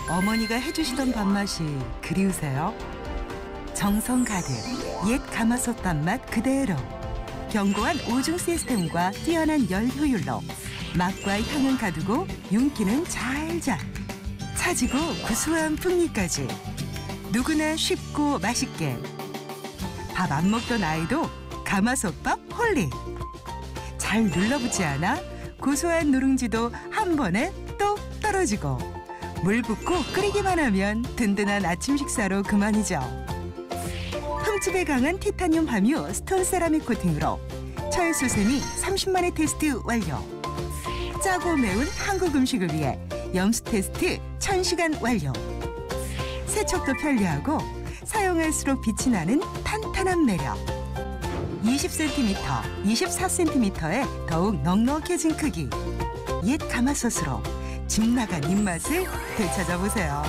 어머니가 해주시던 밥맛이 그리우세요? 정성 가득 옛 가마솥 밥맛 그대로. 견고한 오중 시스템과 뛰어난 열 효율로 맛과 향은 가두고 윤기는 잘잘. 차지고 구수한 풍미까지. 누구나 쉽고 맛있게. 밥 안 먹던 아이도 가마솥밥 홀릭. 잘 눌러붙지 않아 고소한 누룽지도 한 번에 똑 떨어지고 물 붓고 끓이기만 하면 든든한 아침 식사로 그만이죠. 흠집에 강한 티타늄 함유 스톤 세라믹 코팅으로 철수세미 30만회 테스트 완료. 짜고 매운 한국 음식을 위해 염수 테스트 1000시간 완료. 세척도 편리하고 사용할수록 빛이 나는 탄탄한 매력. 20cm, 24cm의 더욱 넉넉해진 크기. 옛 가마솥으로 집 나간 입맛을 되찾아보세요.